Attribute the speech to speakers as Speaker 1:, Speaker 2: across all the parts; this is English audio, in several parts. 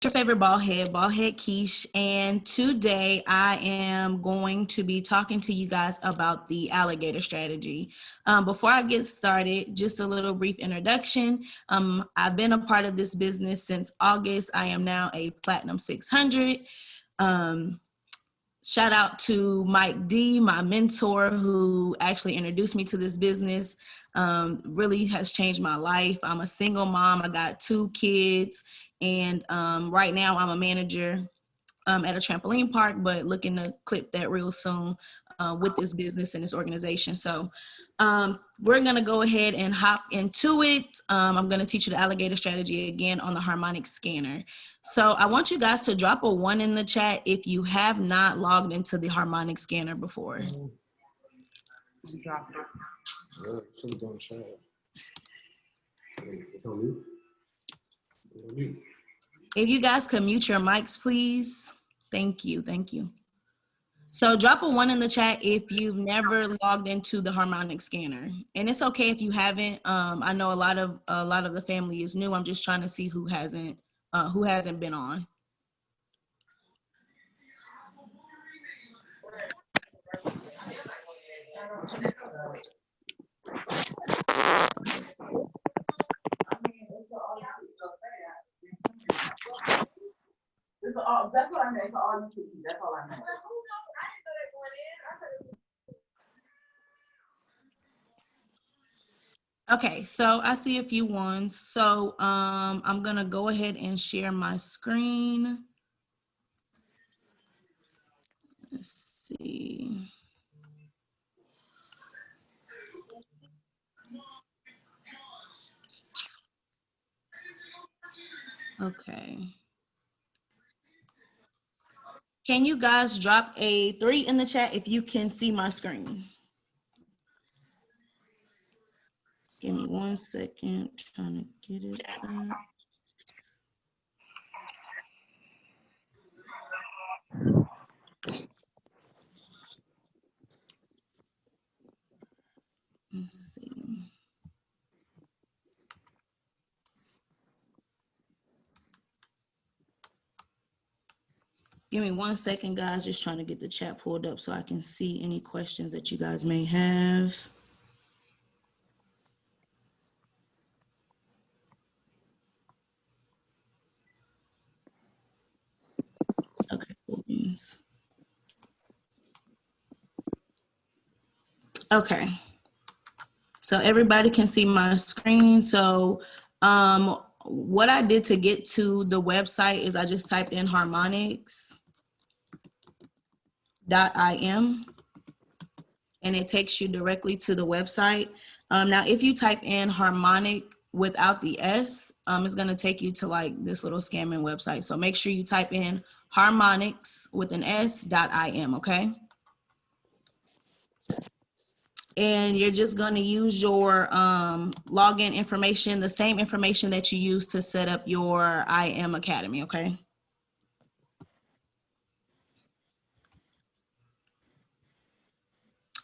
Speaker 1: your favorite bald head Keish, and today I am going to be talking to you guys about the alligator strategy. Before I get started, just a little brief introduction. I've been a part of this business since August. I am now a Platinum 600. Shout out to Mike D, my mentor, who actually introduced me to this business. Really has changed my life. I'm a single mom. I got 2 kids, and right now I'm a manager at a trampoline park, but looking to clip that real soon with this business and this organization. So we're going to go ahead and hop into it. I'm going to teach you the alligator strategy again on the Harmonic scanner. So I want you guys to drop a 1 in the chat if you have not logged into the Harmonic scanner before.
Speaker 2: Drop it. It's on you.
Speaker 1: If you guys could mute your mics, please. Thank you. Thank you. So drop a 1 in the chat if you've never logged into the Harmonic scanner, and it's okay if you haven't. I know a lot of the family is new. I'm just trying to see who hasn't been on.
Speaker 2: That's what I meant. All you can eat. That's all I meant.
Speaker 1: Okay, so I see a few ones. So I'm gonna go ahead and share my screen. Let's see. Okay. Can you guys drop a 3 in the chat if you can see my screen? Give me 1 second, trying to get it up. Let's see. Give me 1 second, guys. Just trying to get the chat pulled up so I can see any questions that you guys may have. Okay, cool beans. Okay. So everybody can see my screen. So what I did to get to the website is I just typed in harmonics.im and it takes you directly to the website. Now, if you type in harmonic without the S, it's gonna take you to like this little scamming website. So make sure you type in harmonics with an S.im, okay? And you're just going to use your login information, the same information that you use to set up your IM Academy, okay?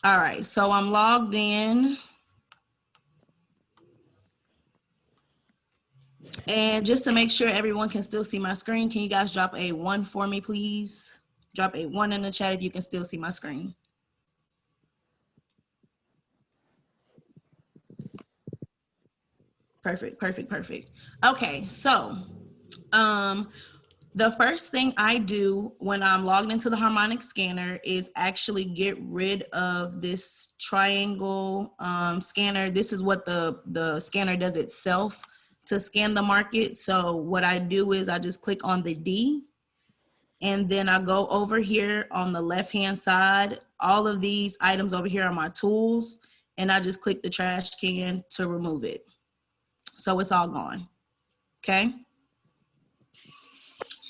Speaker 1: All right, so I'm logged in. And just to make sure everyone can still see my screen, can you guys drop a 1 for me, please? Drop a 1 in the chat if you can still see my screen. Perfect, perfect, perfect. Okay, so the first thing I do when I'm logged into the Harmonic scanner is actually get rid of this triangle scanner. This is what the scanner does itself to scan the market. So what I do is I just click on the D, and then I go over here on the left-hand side. All of these items over here are my tools, and I just click the trash can to remove it. So it's all gone, okay?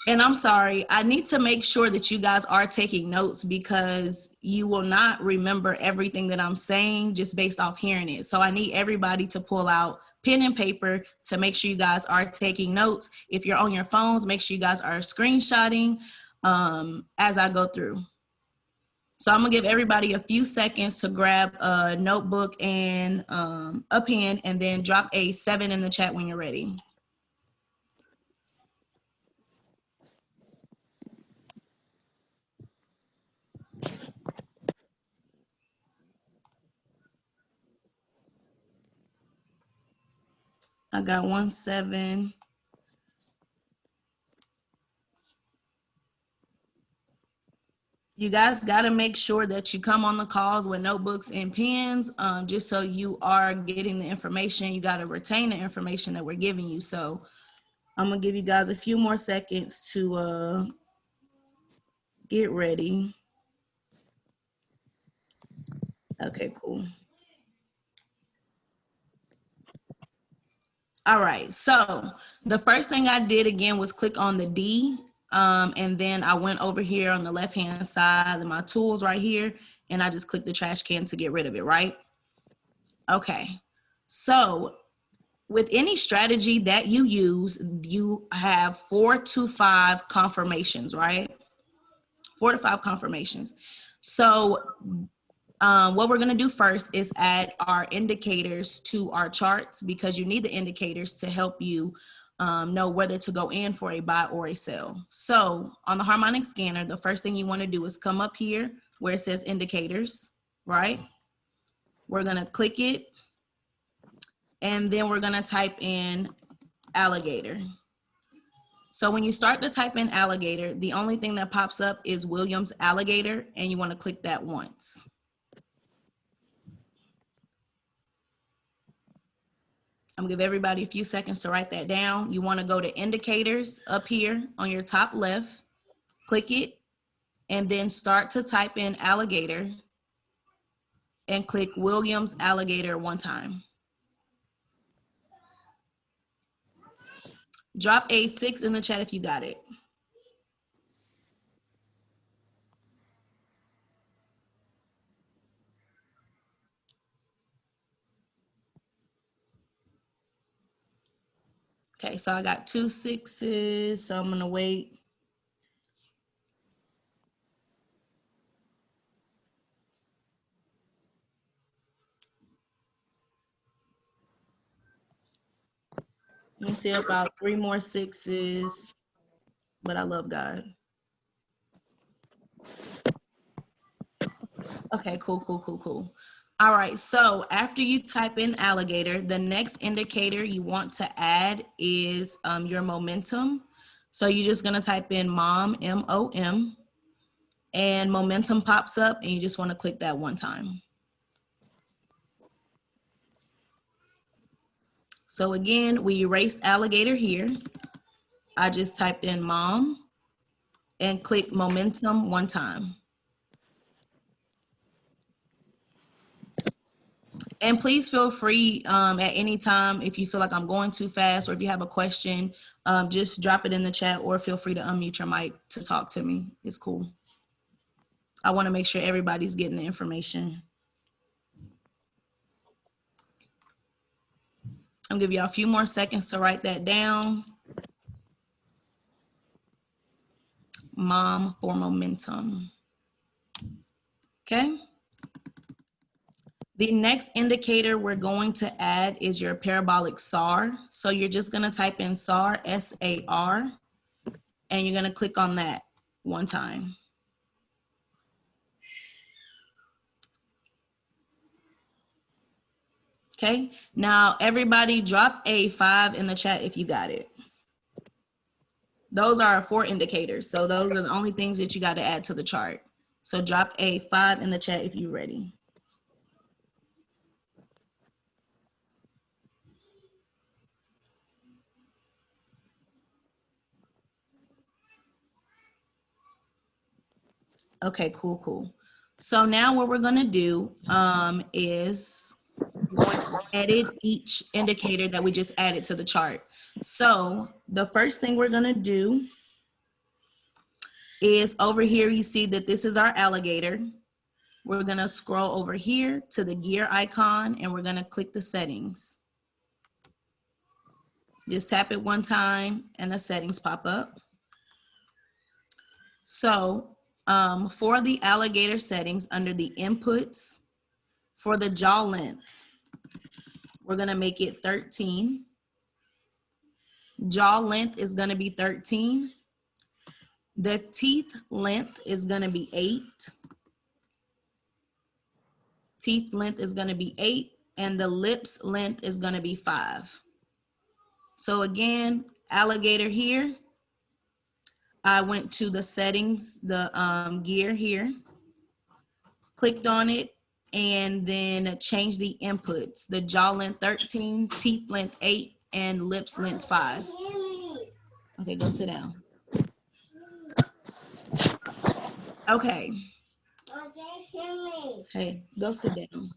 Speaker 1: And I'm sorry, I need to make sure that you guys are taking notes because you will not remember everything that I'm saying just based off hearing it. So I need everybody to pull out pen and paper to make sure you guys are taking notes. If you're on your phones, make sure you guys are screenshotting as I go through. So I'm gonna give everybody a few seconds to grab a notebook and a pen, and then drop a 7 in the chat when you're ready. I got 1-7. You guys got to make sure that you come on the calls with notebooks and pens, just so you are getting the information. You got to retain the information that we're giving you. So I'm going to give you guys a few more seconds to get ready. Okay, cool. All right, so the first thing I did again was click on the D, and then I went over here on the left-hand side of my tools right here, and I just clicked the trash can to get rid of it, right? Okay, so with any strategy that you use, you have 4 to 5 confirmations, right? 4 to 5 confirmations. So what we're going to do first is add our indicators to our charts, because you need the indicators to help you know whether to go in for a buy or a sell. So on the Harmonic scanner, the first thing you want to do is come up here where it says indicators, right? We're going to click it, and then we're going to type in alligator. So when you start to type in alligator, the only thing that pops up is Williams Alligator, and you want to click that once. I'm gonna give everybody a few seconds to write that down. You want to go to indicators up here on your top left, click it, and then start to type in alligator and click Williams Alligator one time. Drop a 6 in the chat if you got it. Okay, so I got 2 6s, so I'm gonna wait. Let me see about 3 more 6s, but I love God. Okay, cool. All right, so after you type in alligator, the next indicator you want to add is your momentum. So you're just gonna type in MOM, M-O-M, and momentum pops up, and you just wanna click that one time. So again, we erased alligator here. I just typed in MOM and click momentum one time. And please feel free at any time, if you feel like I'm going too fast or if you have a question, just drop it in the chat, or feel free to unmute your mic to talk to me. It's cool. I want to make sure everybody's getting the information. I'll give y'all a few more seconds to write that down. MOM for momentum. Okay. The next indicator we're going to add is your parabolic SAR. So you're just going to type in SAR, S-A-R, and you're going to click on that one time. Okay, now everybody drop a 5 in the chat if you got it. Those are 4 indicators. So those are the only things that you got to add to the chart. So drop a 5 in the chat if you're ready. Okay, cool. So now what we're gonna do is going to edit each indicator that we just added to the chart. So the first thing we're gonna do is over here, you see that this is our alligator. We're gonna scroll over here to the gear icon, and we're gonna click the settings. Just tap it one time and the settings pop up. So for the alligator settings, under the inputs, for the jaw length, we're gonna make it 13. Jaw length is gonna be 13. The teeth length is gonna be 8. Teeth length is gonna be 8, and the lips length is gonna be 5. So again, Alligator here. I went to the settings, the gear here, clicked on it, and then changed the inputs. The jaw length 13, teeth length 8, and lips length 5. Okay, go sit down. Okay. Hey, go sit down.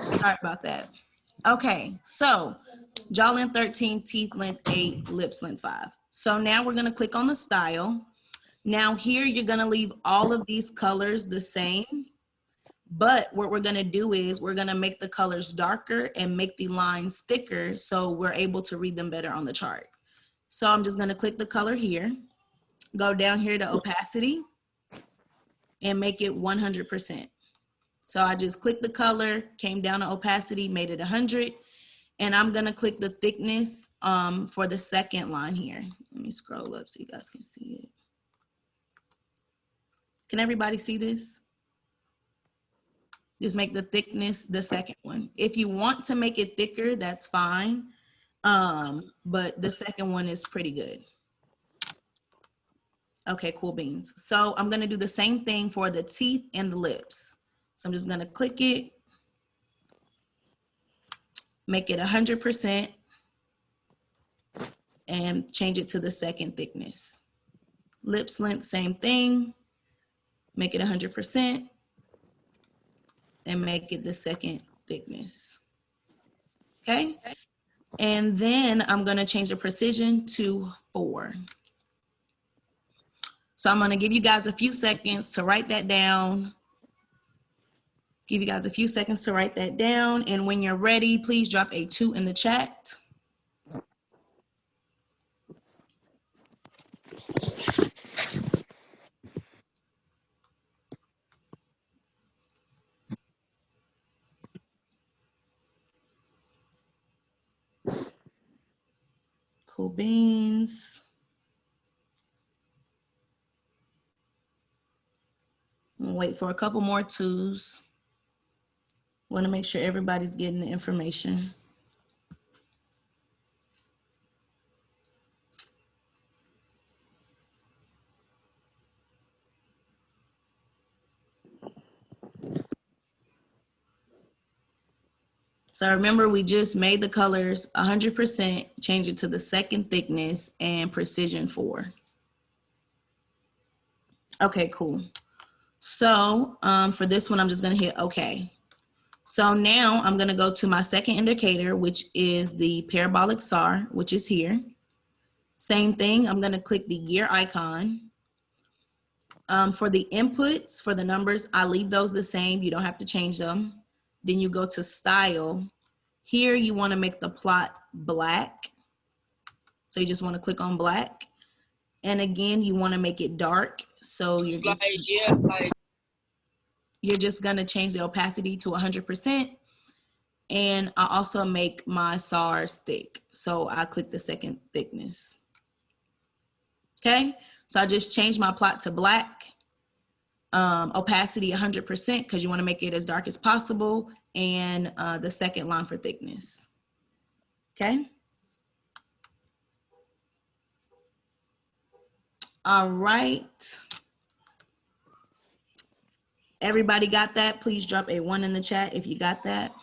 Speaker 1: Sorry about that. Okay, so jaw length 13, teeth length 8, lips length 5. So now we're gonna click on the style. Now here you're gonna leave all of these colors the same, but what we're gonna do is we're gonna make the colors darker and make the lines thicker so we're able to read them better on the chart. So I'm just gonna click the color here, go down here to opacity, and make it 100%. So I just clicked the color, came down to opacity, made it 100, and I'm gonna click the thickness for the second line here. Let me scroll up so you guys can see it. Can everybody see this? Just make the thickness the second one. If you want to make it thicker, that's fine. But the second one is pretty good. Okay, cool beans. So I'm gonna do the same thing for the teeth and the lips. So I'm just gonna click it, make it 100%, and change it to the second thickness. Lips length, same thing, make it 100%, and make it the second thickness. Okay, and then I'm gonna change the precision to 4. So I'm gonna give you guys a few seconds to write that down. Give you guys a few seconds to write that down. And when you're ready, please drop a 2 in the chat. Cool beans. I'm wait for a couple more 2s. Want to make sure everybody's getting the information. So remember, we just made the colors 100%, change it to the second thickness, and precision 4. Okay, cool. So for this one, I'm just gonna hit okay. So now I'm gonna go to my second indicator, which is the parabolic SAR, which is here. Same thing, I'm gonna click the gear icon. For the inputs, for the numbers, I leave those the same. You don't have to change them. Then you go to style. Here you wanna make the plot black. So you just wanna click on black. And again, you wanna make it dark. So you're just gonna change the opacity to 100%. And I also make my SARs thick. So I click the second thickness. Okay, so I just changed my plot to black, opacity 100% because you want to make it as dark as possible, and the second line for thickness. Okay. All right. Everybody got that? Please drop a 1 in the chat if you got that.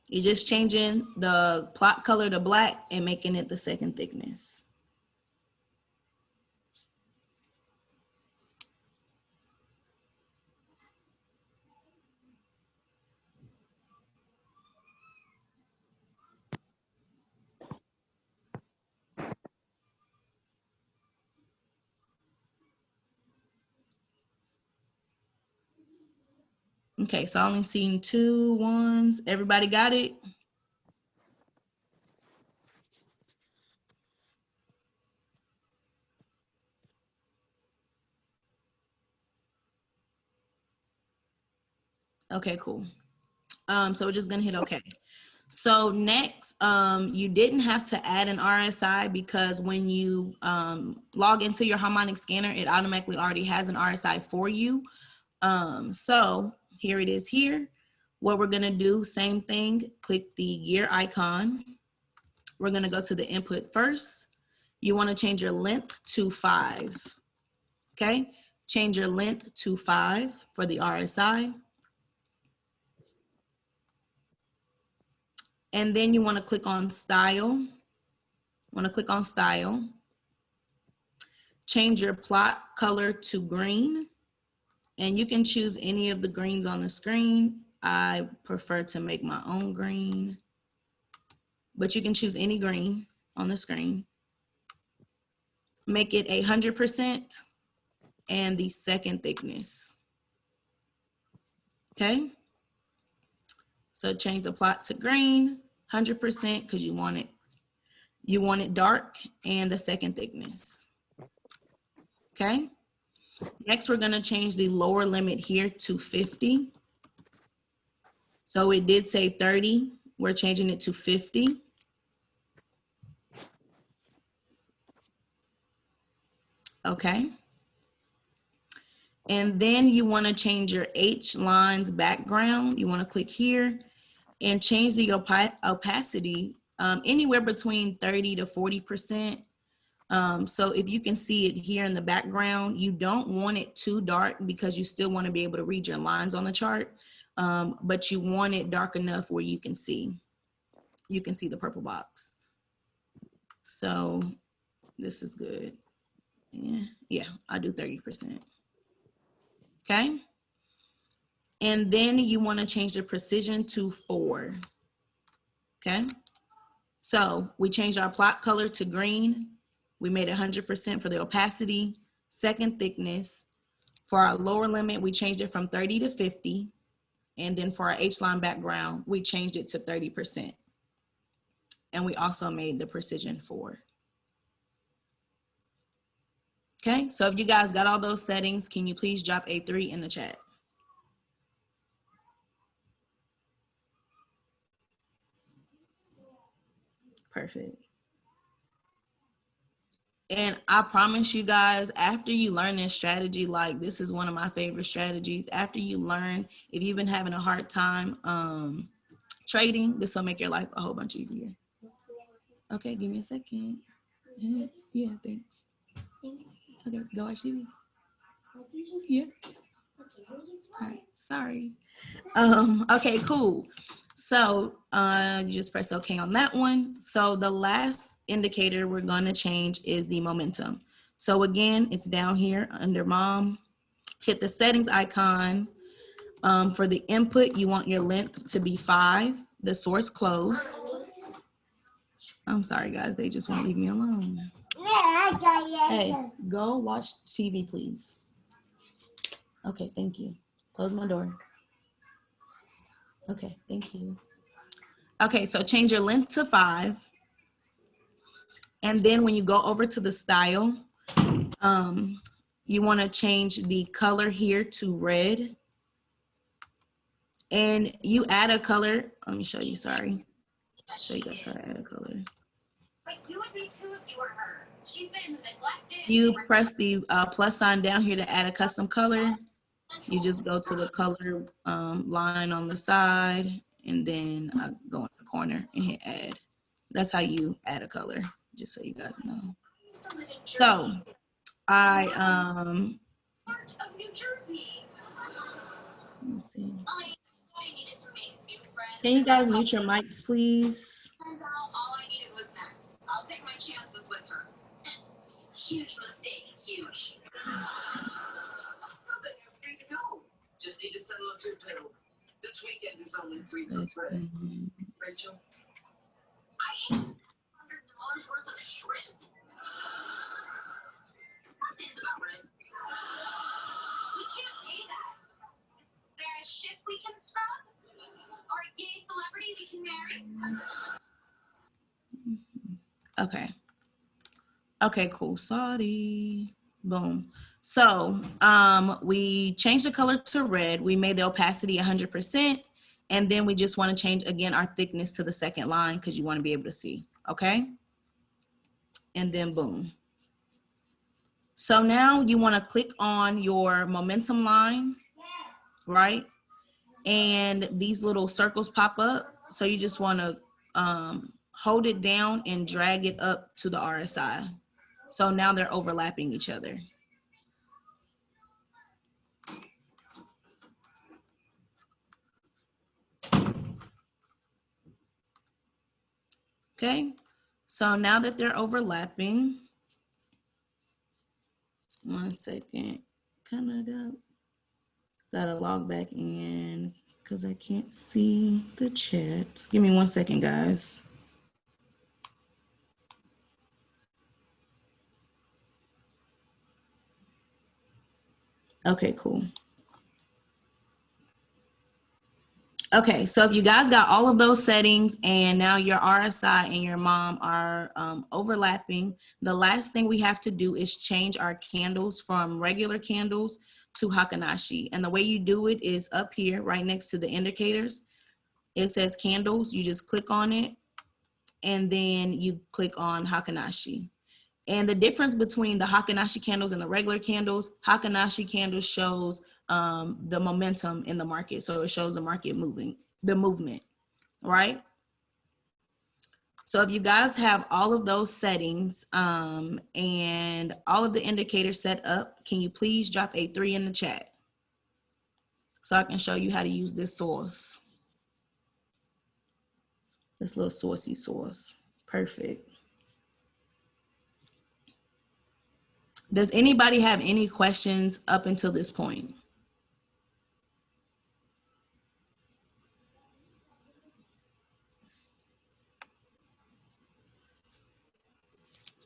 Speaker 1: You're just changing the plot color to black and making it the second thickness. Okay, so I only seen 2 1s. Everybody got it? Okay, cool. So we're just gonna hit okay. So next, you didn't have to add an RSI because when you log into your Harmonic scanner, it automatically already has an RSI for you. So here it is here. What we're gonna do, same thing, click the gear icon. We're gonna go to the input first. You wanna change your length to 5, okay? Change your length to 5 for the RSI. And then you wanna click on style. Click on style. Change your plot color to green. And you can choose any of the greens on the screen. I prefer to make my own green, but you can choose any green on the screen. Make it 100% and the second thickness. Okay. So change the plot to green, 100% because you want it dark, and the second thickness. Okay. Next, we're gonna change the lower limit here to 50. So it did say 30. We're changing it to 50. Okay. And then you want to change your H lines background. You want to click here and change the opacity anywhere between 30 to 40%. So if you can see it here in the background, you don't want it too dark because you still want to be able to read your lines on the chart, but you want it dark enough where you can see the purple box. So this is good. Yeah, I do 30%. Okay. And then you want to change the precision to 4. Okay. So we changed our plot color to green. We made it 100% for the opacity, second thickness. For our lower limit, we changed it from 30 to 50. And then for our H-line background, we changed it to 30%. And we also made the precision 4. Okay, so if you guys got all those settings, can you please drop a 3 in the chat? Perfect. And I promise you guys, after you learn this strategy, like this is one of my favorite strategies. After you learn, if you've been having a hard time trading, this will make your life a whole bunch easier. Okay, give me a second. Yeah, thanks. Okay, go watch TV. Yeah. All right, sorry. Okay, cool. So you just press OK on that one. So the last indicator we're going to change is the momentum. So again, it's down here under mom. Hit the settings icon. For the input, you want your length to be 5, the source close. I'm sorry, guys. They just won't leave me alone. Hey, go watch TV, please. Okay, thank you. Close my door. Okay, thank you. Okay, so change your length to 5. And then when you go over to the style, you want to change the color here to red. And you add a color. Let me show you, sorry. Show you guys how to add a color.
Speaker 3: But you would be too if you were her. She's been neglected.
Speaker 1: You press the plus sign down here to add a custom color. You just go to the color line on the side and then go in the corner and hit add. That's how you add a color, just so you guys know. So I
Speaker 3: Part of New Jersey.
Speaker 1: let me see.
Speaker 3: I needed to make new friends.
Speaker 1: Can you guys mute your mics, please?
Speaker 3: Turned out all I needed was Max. I'll take my chances with her. Huge mistake. Huge. Free to go. Just need to settle up your bill. This weekend is only free for friends. Rachel? I ate $700 worth of shrimp. That seems about right. We can't pay that. Is there a ship we can scrub? Or a gay celebrity we can marry?
Speaker 1: Okay. Okay, cool. Sorry. Boom. So we changed the color to red. We made the opacity 100%. And then we just want to change, again, our thickness to the second line because you want to be able to see, okay? And then boom. So now you want to click on your momentum line, right? And these little circles pop up. So you just want to hold it down and drag it up to the RSI. So now they're overlapping each other. Okay, so now that they're overlapping, one second, gotta log back in because I can't see the chat. Give me 1 second, guys. Okay, cool. Okay, so if you guys got all of those settings and now your RSI and your mom are overlapping, the last thing we have to do is change our candles from regular candles to Hakanashi. And the way you do it is up here, right next to the indicators. It says candles, you just click on it and then you click on Hakanashi. And the difference between the Hakanashi candles and the regular candles, Hakanashi candles shows the momentum in the market. So it shows the market moving, the movement, right? So if you guys have all of those settings and all of the indicators set up, can you please drop a 3 in the chat so I can show you how to use this source, this little sourcey source. Perfect. Does anybody have any questions up until this point?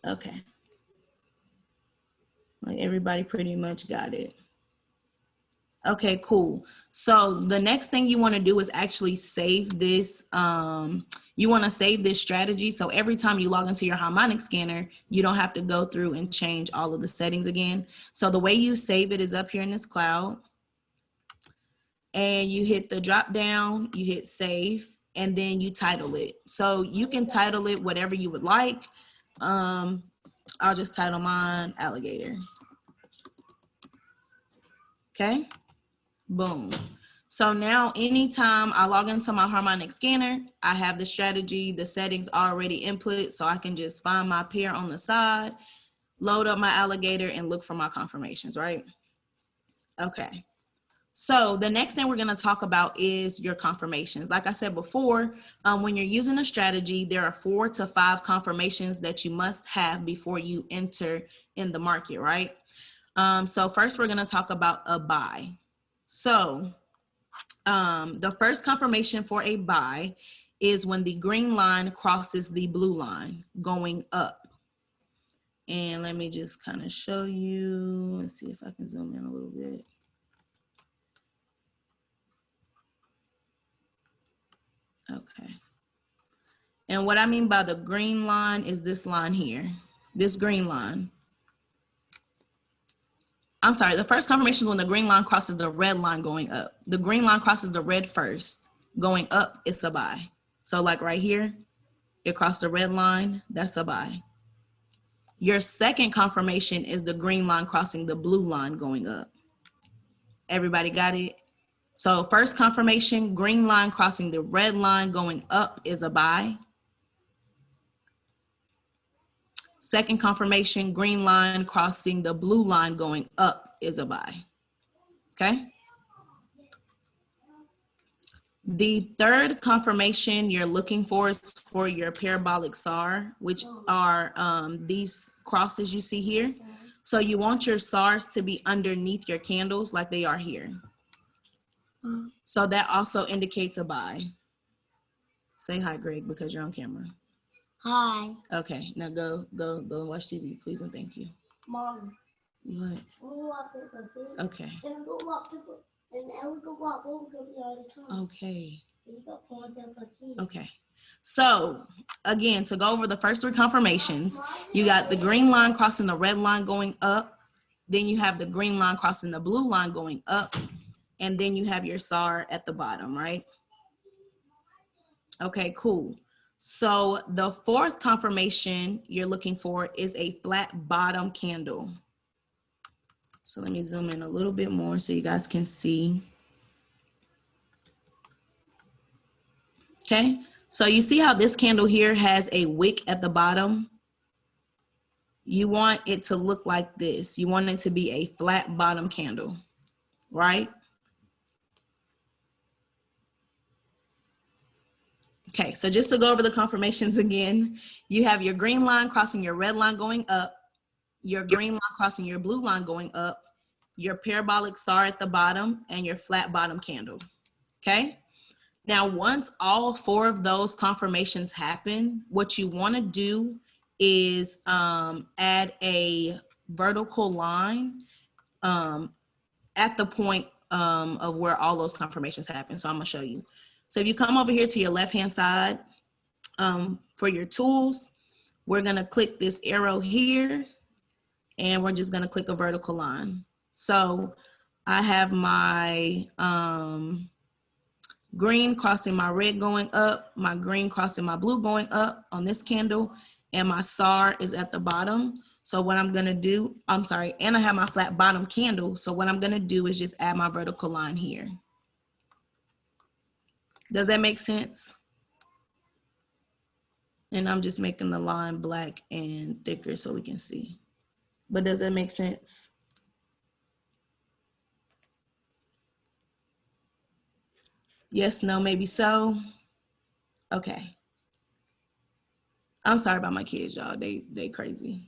Speaker 1: Okay. Like everybody pretty much got it. Okay, cool. So the next thing you want to do is actually save this. You want to save this strategy. So every time you log into your Harmonic scanner, you don't have to go through and change all of the settings again. So the way you save it is up here in this cloud. And you hit the drop down, you hit save, and then you title it. So you can title it whatever you would like. I'll just title mine Alligator. Okay, boom. So now anytime I log into my Harmonic scanner, I have the strategy, the settings already input, so I can just find my pair on the side, load up my Alligator, and look for my confirmations, right? Okay. So the next thing we're going to talk about is your confirmations. Like I said before, when you're using a strategy, there are 4 to 5 confirmations that you must have before you enter in the market, right? So first we're going to talk about a buy. So the first confirmation for a buy is when the green line crosses the blue line going up. And let me just kind of show you and see if I can zoom in a little bit. Okay. And what I mean by the green line is this line here, this green line. I'm sorry, the first confirmation is when the green line crosses the red line going up. The green line crosses the red first. Going up, it's a buy. So like right here, it crossed the red line, that's a buy. Your second confirmation is the green line crossing the blue line going up. Everybody got it? So first confirmation, green line crossing the red line going up is a buy. Second confirmation, green line crossing the blue line going up is a buy. Okay. The third confirmation you're looking for is for your parabolic SAR, which are these crosses you see here. So you want your SARs to be underneath your candles like they are here. So that also indicates a buy. Say hi, Greg, because you're on camera.
Speaker 4: Hi.
Speaker 1: Okay, now go watch TV, please and thank you.
Speaker 4: Mom.
Speaker 1: What? Okay. Okay. Okay. So again, to go over the first 3 confirmations, you got the green line crossing the red line going up. Then you have the green line crossing the blue line going up. And then you have your SAR at the bottom, right? Okay, cool. So the fourth confirmation you're looking for is a flat bottom candle. So let me zoom in a little bit more so you guys can see. Okay, so you see how this candle here has a wick at the bottom? You want it to look like this. You want it to be a flat bottom candle, right? Okay, so just to go over the confirmations again, you have your green line crossing your red line going up, your green line crossing your blue line going up, your parabolic SAR at the bottom, and your flat bottom candle, okay? Now, once all four of those confirmations happen, what you wanna do is add a vertical line at the point of where all those confirmations happen. So I'm gonna show you. So if you come over here to your left-hand side, for your tools, we're gonna click this arrow here and we're just gonna click a vertical line. So I have my green crossing my red going up, my green crossing my blue going up on this candle, and my SAR is at the bottom. So what I'm gonna do, and I have my flat bottom candle. So what I'm gonna do is just add my vertical line here. Does that make sense? And I'm just making the line black and thicker so we can see. But does that make sense? Yes, no, maybe so. Okay. I'm sorry about my kids, y'all. They crazy.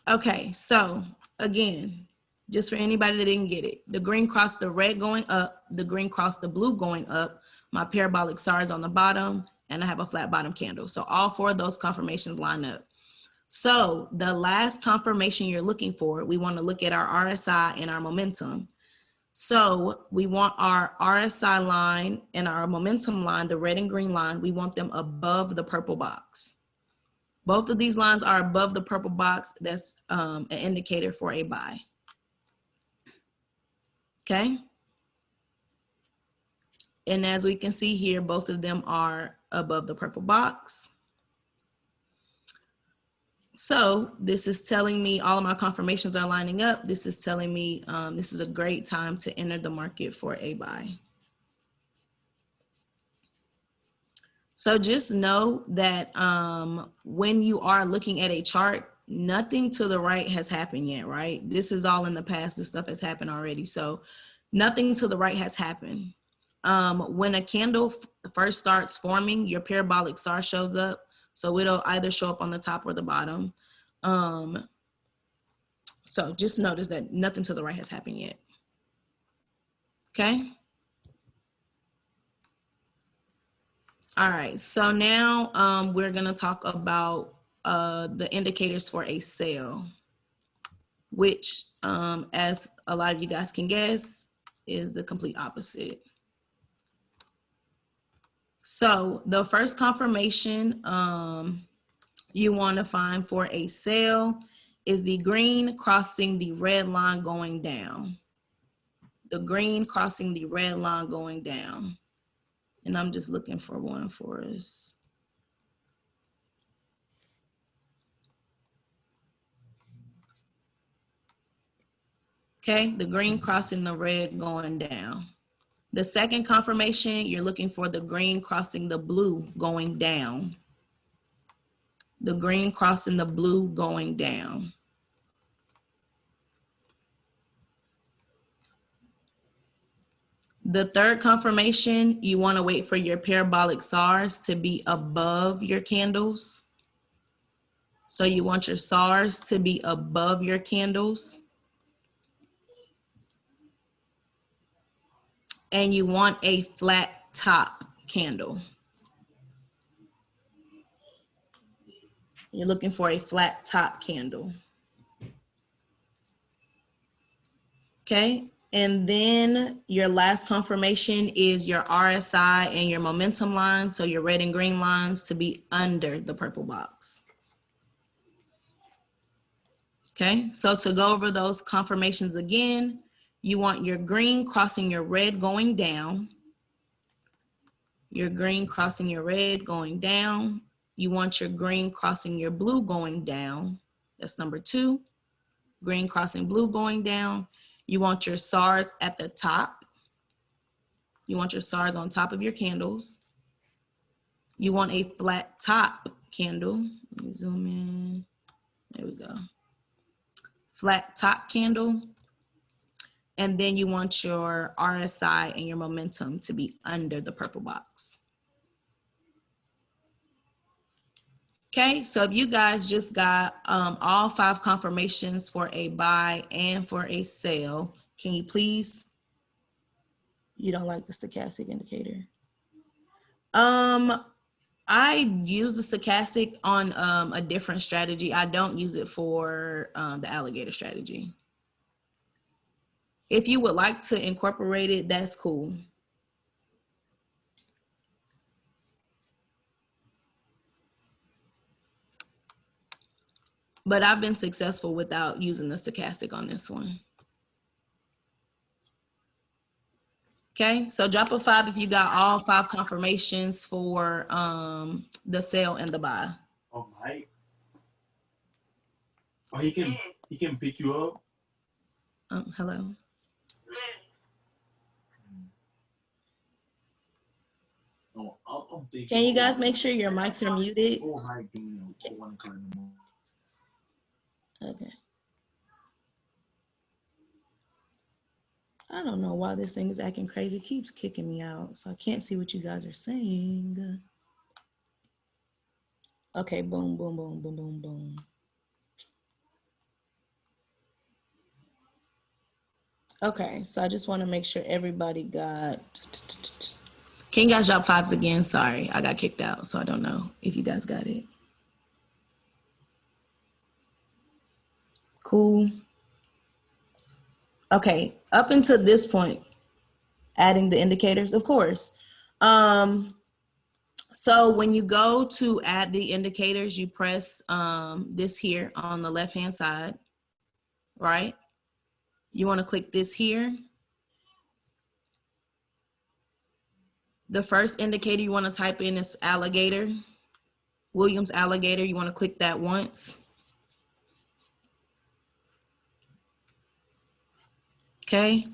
Speaker 1: Okay, so again, just for anybody that didn't get it, the green crossed the red going up, the green crossed the blue going up, my parabolic SAR is on the bottom, and I have a flat bottom candle. So all four of those confirmations line up. So the last confirmation you're looking for, we want to look at our RSI and our momentum. So we want our RSI line and our momentum line, the red and green line, we want them above the purple box. Both of these lines are above the purple box. That's an indicator for a buy. Okay. And as we can see here, both of them are above the purple box. So this is telling me all of my confirmations are lining up. This is telling me this is a great time to enter the market for a buy. So just know that when you are looking at a chart, nothing to the right has happened yet, right? This is all in the past. This stuff has happened already. So nothing to the right has happened. When a candle first starts forming, your parabolic SAR shows up. So it'll either show up on the top or the bottom. So just notice that nothing to the right has happened yet. Okay. All right, so now we're gonna talk about the indicators for a sale, which as a lot of you guys can guess, is the complete opposite. So the first confirmation you wanna find for a sale is the green crossing the red line going down. The green crossing the red line going down. And I'm just looking for one for us. Okay, the green crossing the red going down. The second confirmation, you're looking for the green crossing the blue going down. The green crossing the blue going down. The third confirmation, you want to wait for your parabolic SARs to be above your candles. So you want your SARs to be above your candles. And you want a flat top candle. You're looking for a flat top candle. Okay. And then your last confirmation is your RSI and your momentum line. So your red and green lines to be under the purple box. Okay. So to go over those confirmations again, you want your green crossing your red going down. your green crossing your red going down. You want your green crossing your blue going down. That's number 2. Green crossing blue going down. You want your SARs at the top. You want your SARs on top of your candles. You want a flat top candle. Let me zoom in. There we go. Flat top candle. And then you want your RSI and your momentum to be under the purple box. Okay, so if you guys just got all 5 confirmations for a buy and for a sell, can you please? You don't like the stochastic indicator? I use the stochastic on a different strategy. I don't use it for the alligator strategy. If you would like to incorporate it, that's cool. But I've been successful without using the stochastic on this one. Okay, so drop a 5 if you got all 5 confirmations for the sell and the buy.
Speaker 5: Oh, Mike. Oh, he can pick you up.
Speaker 1: Hello.
Speaker 5: Oh, I'm thinking.
Speaker 1: Can you guys make sure your mics are muted?
Speaker 5: Oh, Mike doing one o'clock in the morning.
Speaker 1: Okay. I don't know why this thing is acting crazy. It keeps kicking me out, so I can't see what you guys are saying. Okay, boom, boom, boom, boom, boom, boom. Okay, so I just want to make sure everybody got... Can you guys drop 5s again? Sorry, I got kicked out, so I don't know if you guys got it. Cool. Okay, up until this point, adding the indicators, of course. So when you go to add the indicators, you press this here on the left-hand side, right? You want to click this here. The first indicator you want to type in is Alligator, Williams Alligator. You want to click that once. Okay.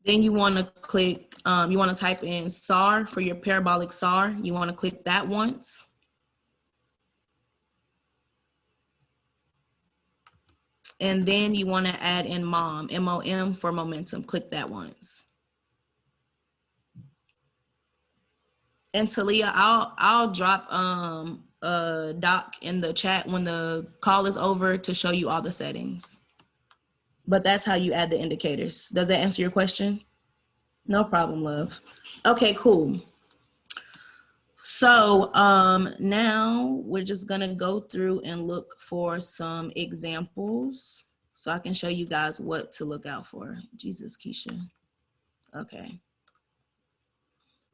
Speaker 1: Then you want to click, you want to type in SAR for your parabolic SAR. You want to click that once. And then you want to add in MOM, M-O-M for momentum. Click that once. And Talia, I'll drop a doc in the chat when the call is over to show you all the settings. But that's how you add the indicators. Does that answer your question? No problem, love. Okay, cool. So now we're just gonna go through and look for some examples so I can show you guys what to look out for. Jesus, Keisha. Okay.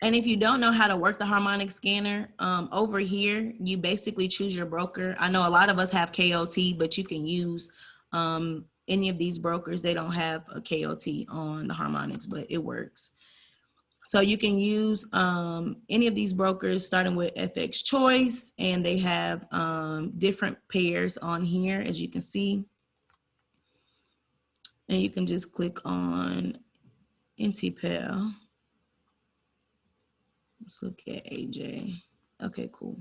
Speaker 1: And if you don't know how to work the harmonic scanner, over here, you basically choose your broker. I know a lot of us have KOT, but you can use any of these brokers. They don't have a KOT on the harmonics, but it works. So you can use any of these brokers starting with FX Choice, and they have different pairs on here, as you can see. And you can just click on NT pair. Let's look at AJ. Okay, cool.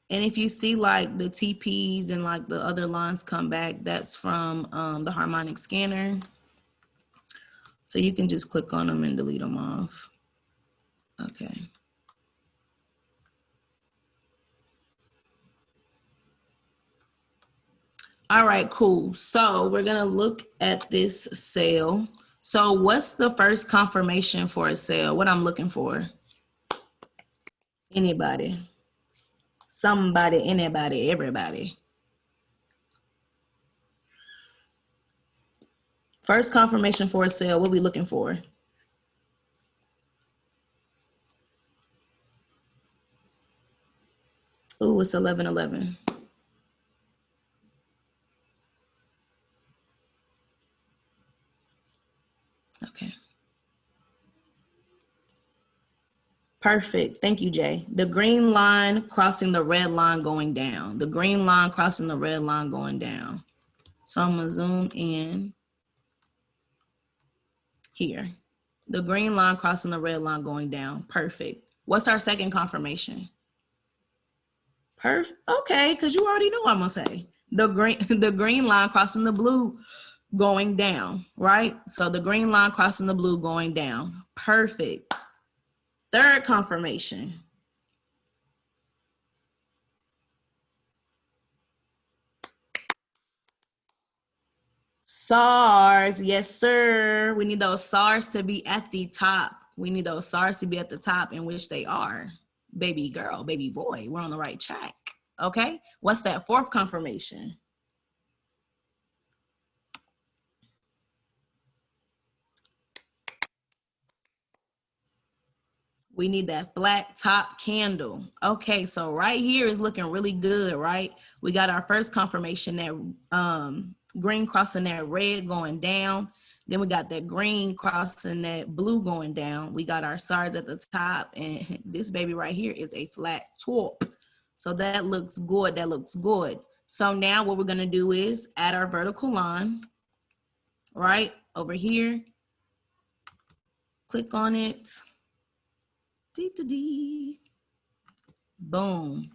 Speaker 1: And if you see like the TPs and like the other lines come back, that's from the harmonic scanner. So you can just click on them and delete them off. Okay. All right, cool. So we're gonna look at this sale. So what's the first confirmation for a sale? What I'm looking for? Anybody? Somebody, anybody, everybody. First confirmation for a sale, what are we looking for? Ooh, it's 11:11. Perfect. Thank you, Jay. The green line crossing the red line going down. The green line crossing the red line going down. So I'm going to zoom in here. The green line crossing the red line going down. Perfect. What's our second confirmation? Perfect. Okay, because you already know what I'm going to say. The green line crossing the blue going down, right? So the green line crossing the blue going down. Perfect. Third confirmation. SARS, yes, sir. We need those SARS to be at the top. We need those SARS to be at the top, in which they are. Baby girl, baby boy, we're on the right track. Okay, what's that fourth confirmation? We need that flat top candle. Okay, so right here is looking really good, right? We got our first confirmation, that green crossing that red going down. Then we got that green crossing that blue going down. We got our SARS at the top, and this baby right here is a flat top. So that looks good, that looks good. So now what we're gonna do is add our vertical line, right? Over here, click on it. D. Boom.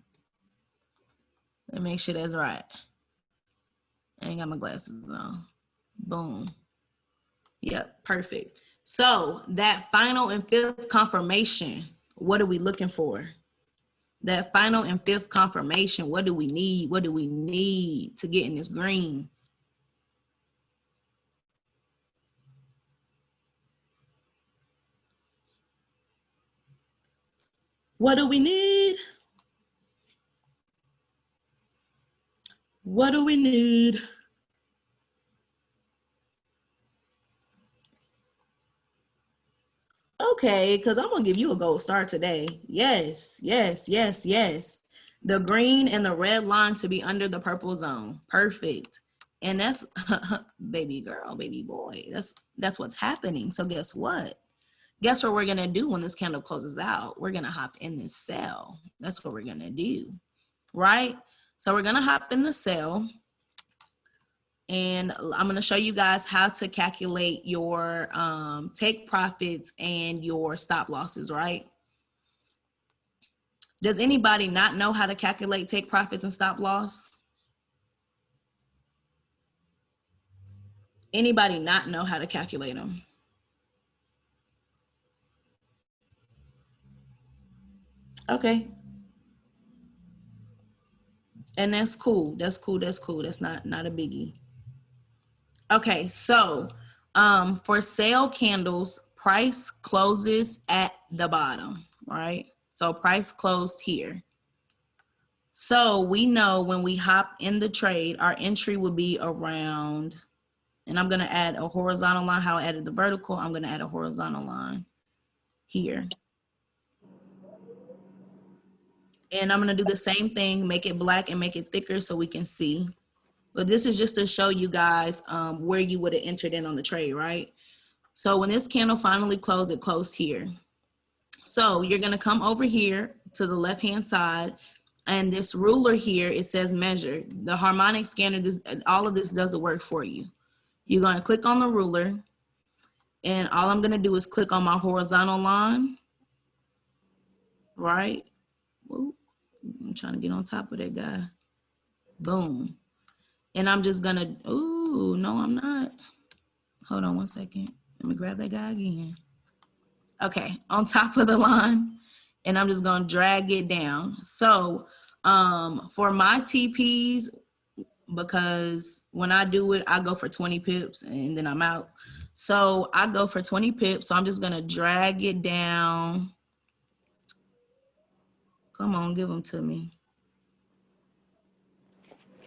Speaker 1: Let me make sure that's right. I ain't got my glasses on. Boom. Yep, perfect. So that final and fifth confirmation, what are we looking for? That final and fifth confirmation, what do we need? What do we need to get in this green? What do we need? What do we need? Okay, because I'm going to give you a gold star today. Yes, yes, yes, yes. The green and the red line to be under the purple zone. Perfect. And that's, baby girl, baby boy, that's what's happening. So guess what? Guess what we're going to do when this candle closes out? We're going to hop in this cell. That's what we're going to do, right? So we're going to hop in the cell. And I'm going to show you guys how to calculate your take profits and your stop losses, right? Does anybody not know how to calculate take profits and stop loss? Anybody not know how to calculate them? Okay. And that's cool. That's cool. That's cool. That's not a biggie. Okay, so for sale candles, price closes at the bottom, right? So price closed here. So we know when we hop in the trade, our entry would be around, and I'm going to add a horizontal line. How I added the vertical, I'm going to add a horizontal line here. And I'm going to do the same thing, make it black and make it thicker so we can see. But this is just to show you guys where you would have entered in on the trade, right? So when this candle finally closed, it closed here. So you're going to come over here to the left-hand side, and this ruler here, it says measure. The harmonic scanner, all of this does the work for you. You're going to click on the ruler, and all I'm going to do is click on my horizontal line, right? Ooh, I'm trying to get on top of that guy. Boom. And I'm just going to, ooh, no, I'm not. Hold on one second. Let me grab that guy again. Okay, on top of the line, and I'm just going to drag it down. So for my TPs, because when I do it, I go for 20 pips and then I'm out. So I go for 20 pips. So I'm just going to drag it down. Come on, give them to me.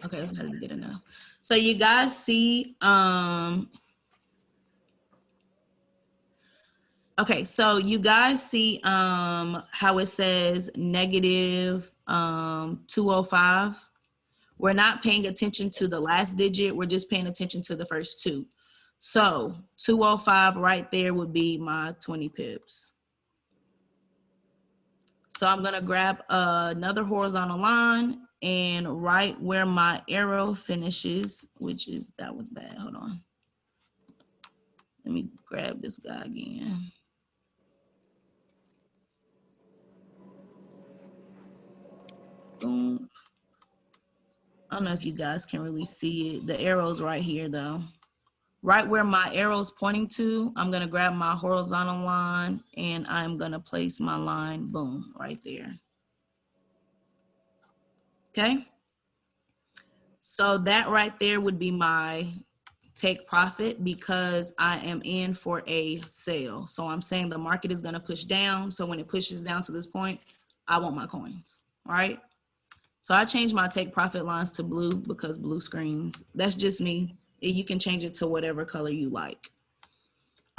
Speaker 1: Okay, that's not good enough. So you guys see, okay, so you guys see how it says negative 205. We're not paying attention to the last digit. We're just paying attention to the first two. So 205 right there would be my 20 pips. So I'm gonna grab another horizontal line, and right where my arrow finishes, which is, that was bad, hold on. Let me grab this guy again. Boom. I don't know if you guys can really see it. The arrow's right here though. Right where my arrow's pointing to, I'm gonna grab my horizontal line and I'm gonna place my line, boom, right there. Okay? So that right there would be my take profit because I am in for a sale. So I'm saying the market is gonna push down. So when it pushes down to this point, I want my coins, right? So I changed my take profit lines to blue because blue screens. That's just me. You can change it to whatever color you like.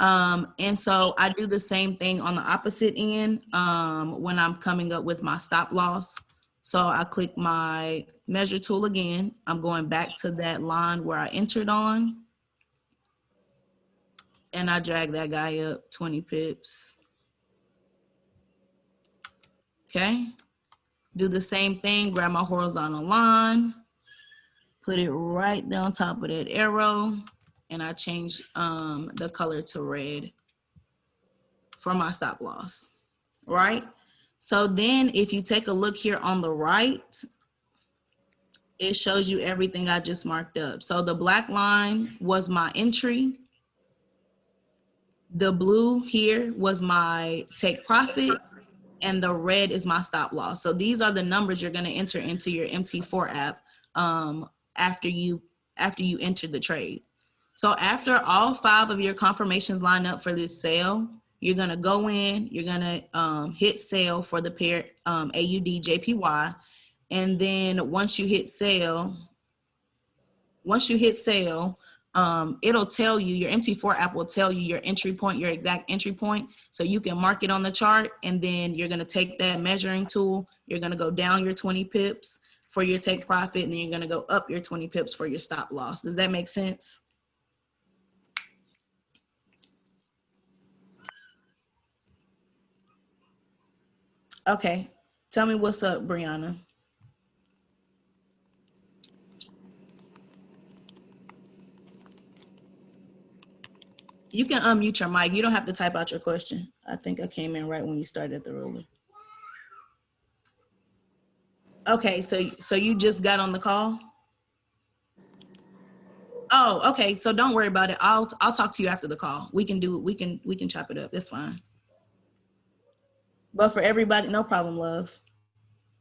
Speaker 1: And so I do the same thing on the opposite end when I'm coming up with my stop loss. So I click my measure tool again. I'm going back to that line where I entered on. And I drag that guy up 20 pips. Okay. Do the same thing, grab my horizontal line, put it right down top of that arrow, and I change the color to red for my stop loss, right? So then if you take a look here on the right, it shows you everything I just marked up. So the black line was my entry. The blue here was my take profit, and the red is my stop loss. So these are the numbers you're going to enter into your MT4 app after you enter the trade. So after all 5 of your confirmations line up for this sale, you're going to go in, you're going to hit sale for the pair AUD JPY. And then once you hit sale, it'll tell you, your MT4 app will tell you your entry point, your exact entry point. So you can mark it on the chart, and then you're gonna take that measuring tool, you're gonna go down your 20 pips for your take profit, and then you're gonna go up your 20 pips for your stop loss. Does that make sense? Okay, tell me what's up, Brianna. You can unmute your mic. You don't have to type out your question. I think I came in right when you started the ruler. Okay, so you just got on the call? Oh, okay. So don't worry about it. I'll talk to you after the call. We can chop it up. That's fine. But for everybody, no problem, love.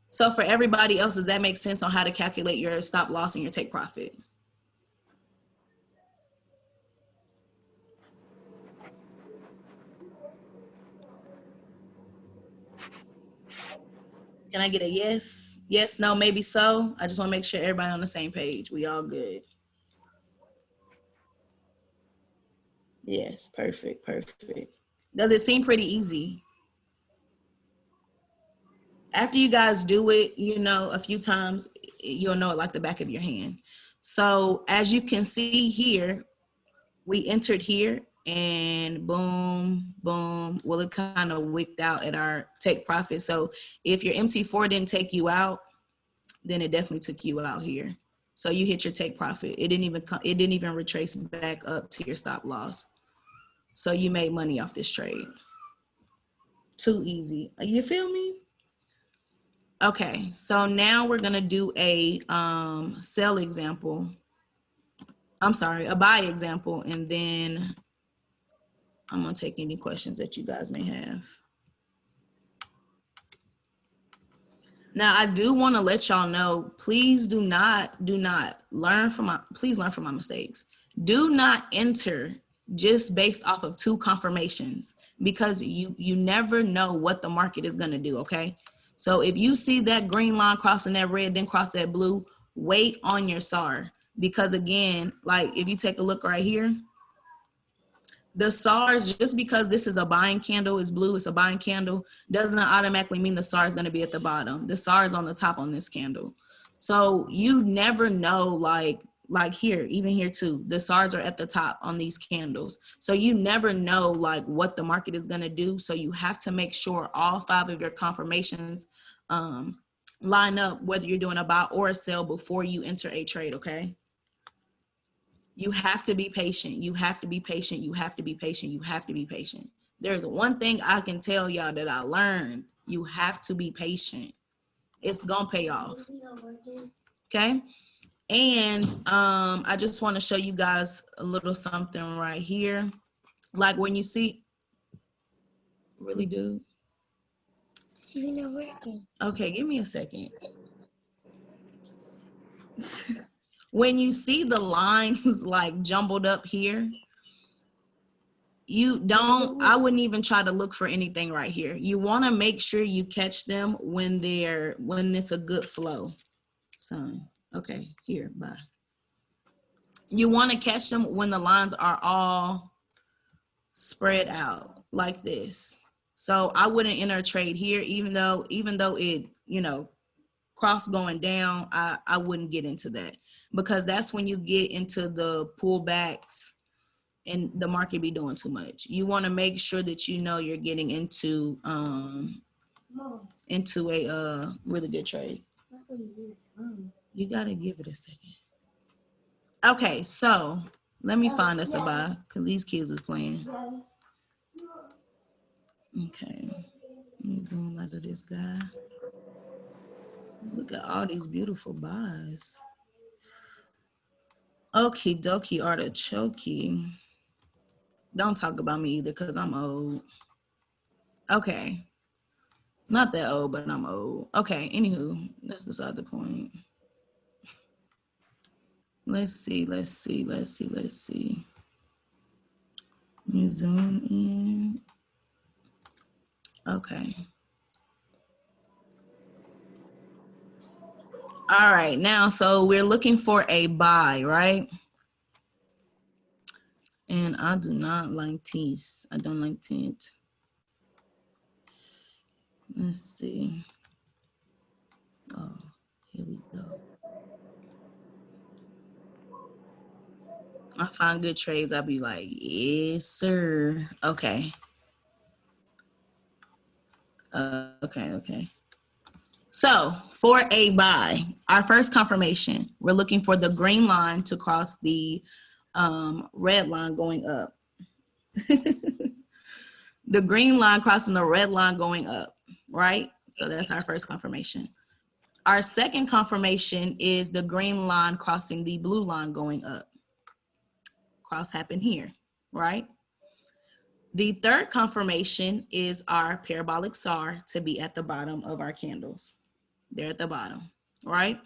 Speaker 1: So for everybody else, does that make sense on how to calculate your stop loss and your take profit? Can I get a yes? Yes, no, maybe so. I just want to make sure everybody on the same page. We all good. Yes, perfect, perfect. Does it seem pretty easy? After you guys do it, a few times, you'll know it like the back of your hand. So as you can see here, we entered here and boom, boom. Well, it kind of wicked out at our take profit. So if your MT4 didn't take you out, then it definitely took you out here. So you hit your take profit. It didn't even retrace back up to your stop loss. So you made money off this trade. Too easy. You feel me? Okay, so now we're gonna do a sell example. I'm sorry, a buy example, and then I'm gonna take any questions that you guys may have. Now, I do want to let y'all know, please do not learn from my mistakes. Do not enter just based off of 2 confirmations, because you never know what the market is gonna do, okay? So if you see that green line crossing that red, then cross that blue, wait on your SAR. Because again, like if you take a look right here, the SARs, just because this is a buying candle, is blue, it's a buying candle, doesn't automatically mean the SAR is going to be at the bottom. The SAR is on the top on this candle. So you never know, like like here, even here too, the SARs are at the top on these candles. So you never know like what the market is going to do. So you have to make sure all 5 of your confirmations line up, whether you're doing a buy or a sell before you enter a trade. Okay. You have to be patient. You have to be patient. You have to be patient. You have to be patient. There's one thing I can tell y'all that I learned. You have to be patient. It's gonna pay off. Okay. And I just want to show you guys a little something right here. Like when you see, really, dude? Okay, give me a second. When you see the lines like jumbled up here, I wouldn't even try to look for anything right here. You want to make sure you catch them when it's a good flow. So, okay, here, bye. You want to catch them when the lines are all spread out like this. So I wouldn't enter a trade here, even though it, cross going down, I wouldn't get into that, because that's when you get into the pullbacks and the market be doing too much. You want to make sure that you're getting into a really good trade. You gotta give it a second. Okay, so let me find us a buy, because these kids is playing. Okay, let me zoom out of this guy. Look at all these beautiful buys. Okie dokie artichoke. Don't talk about me either, because I'm old. Okay. Not that old, but I'm old. Okay, anywho, that's beside the point. Let's see. Let me zoom in. Okay. All right, now, so we're looking for a buy, right? And I do not like teas. I don't like tint. Let's see. Oh, here we go. I find good trades. I'll be like, yes, sir. Okay. Okay. So for a buy, our first confirmation, we're looking for the green line to cross the red line going up. The green line crossing the red line going up, right? So that's our first confirmation. Our second confirmation is the green line crossing the blue line going up. Cross happened here, right? The third confirmation is our parabolic SAR to be at the bottom of our candles. They're at the bottom, right?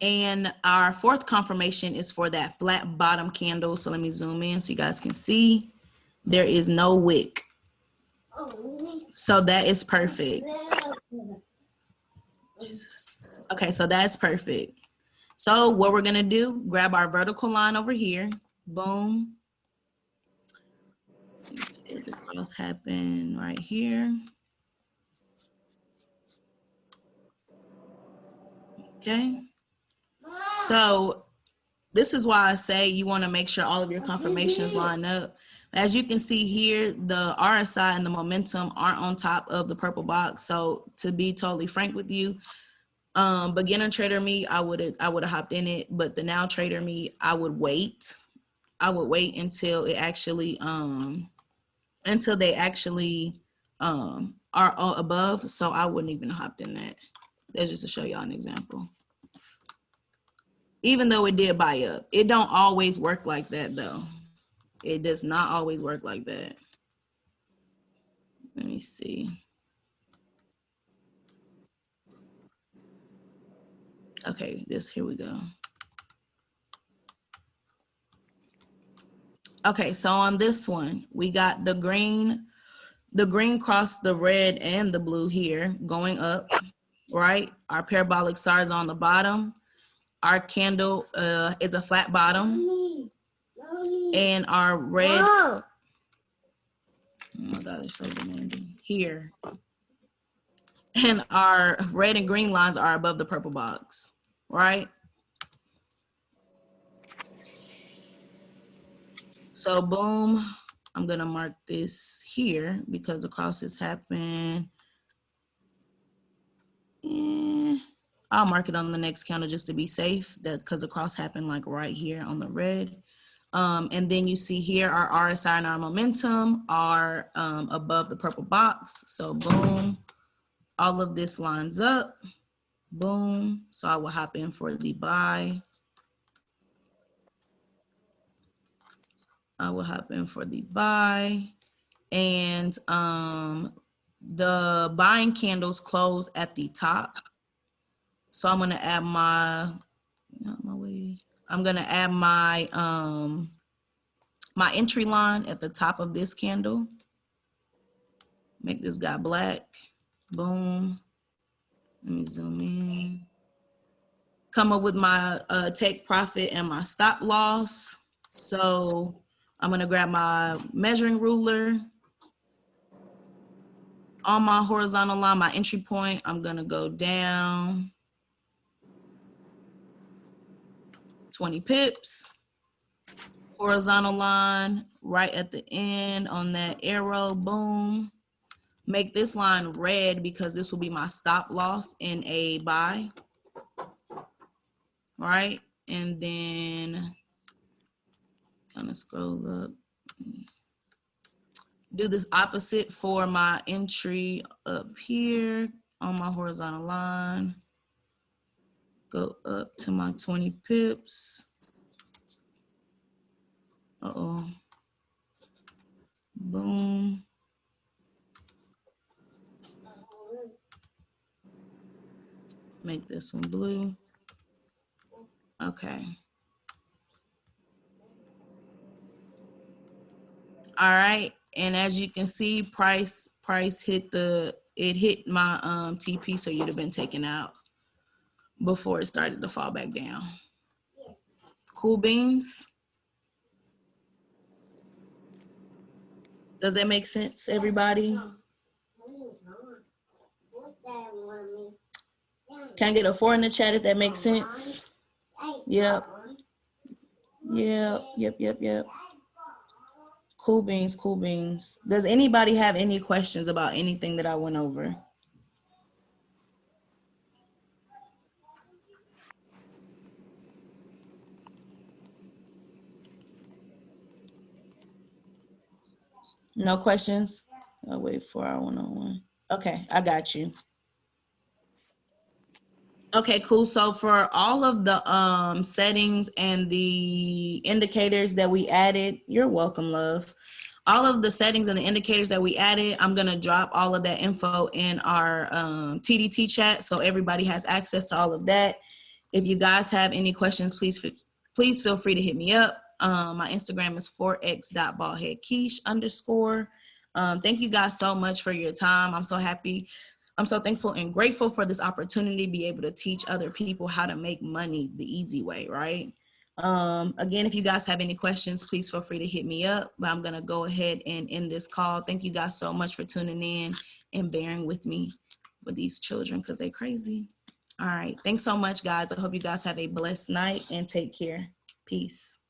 Speaker 1: And our fourth confirmation is for that flat bottom candle. So let me zoom in so you guys can see. There is no wick. So that is perfect. Okay, so that's perfect. So what we're gonna do, grab our vertical line over here, boom. The cross happen right here. Okay. So this is why I say you want to make sure all of your confirmations line up. As you can see here, the RSI and the momentum aren't on top of the purple box. So to be totally frank with you, beginner trader me, I would have hopped in it, but the now trader me, I would wait. I would wait until it actually until they actually are above. So I wouldn't even have hopped in that. That's just to show y'all an example. Even though it did buy up, it don't always work like that though. It does not always work like that. Let me see. Okay, here we go. Okay, so on this one, we got the green crossed the red and the blue here going up, right? Our parabolic SAR is on the bottom. Our candle is a flat bottom. And our red, oh my God, it's so demanding here. And our red and green lines are above the purple box, right? So boom, I'm gonna mark this here because the crosses happen. I'll mark it on the next counter just to be safe, that because the cross happened like right here on the red. And then you see here our RSI and our momentum are above the purple box. So boom, all of this lines up. Boom. So I will hop in for the buy. I will hop in for the buy. And the buying candles close at the top. So I'm gonna add I'm gonna add my my entry line at the top of this candle. Make this guy black. Boom. Let me zoom in. Come up with my take profit and my stop loss. So I'm gonna grab my measuring ruler. On my horizontal line, my entry point, I'm gonna go down 20 pips. Horizontal line right at the end on that arrow, boom. Make this line red because this will be my stop loss in a buy. All right, and then kind of scroll up. Do this opposite for my entry up here on my horizontal line. Go up to my 20 pips. Uh-oh. Boom. Make this one blue. Okay. All right. And as you can see, price hit my TP, so you'd have been taken out before it started to fall back down. Cool beans. Does that make sense, everybody? Can I get a 4 in the chat if that makes sense? Yep. Yep. Cool beans, cool beans. Does anybody have any questions about anything that I went over? No questions? I'll wait for our one-on-one. Okay, I got you. Okay, cool. So for all of the settings and the indicators that we added, you're welcome, love. All of the settings and the indicators that we added, I'm gonna drop all of that info in our TDT chat so everybody has access to all of that. If you guys have any questions, please feel free to hit me up. My Instagram is 4x.baldheadquiche_. Thank you guys so much for your time. I'm so happy. I'm so thankful and grateful for this opportunity to be able to teach other people how to make money the easy way, right? Again, if you guys have any questions, please feel free to hit me up. But I'm going to go ahead and end this call. Thank you guys so much for tuning in and bearing with me with these children because they're crazy. All right. Thanks so much, guys. I hope you guys have a blessed night and take care. Peace.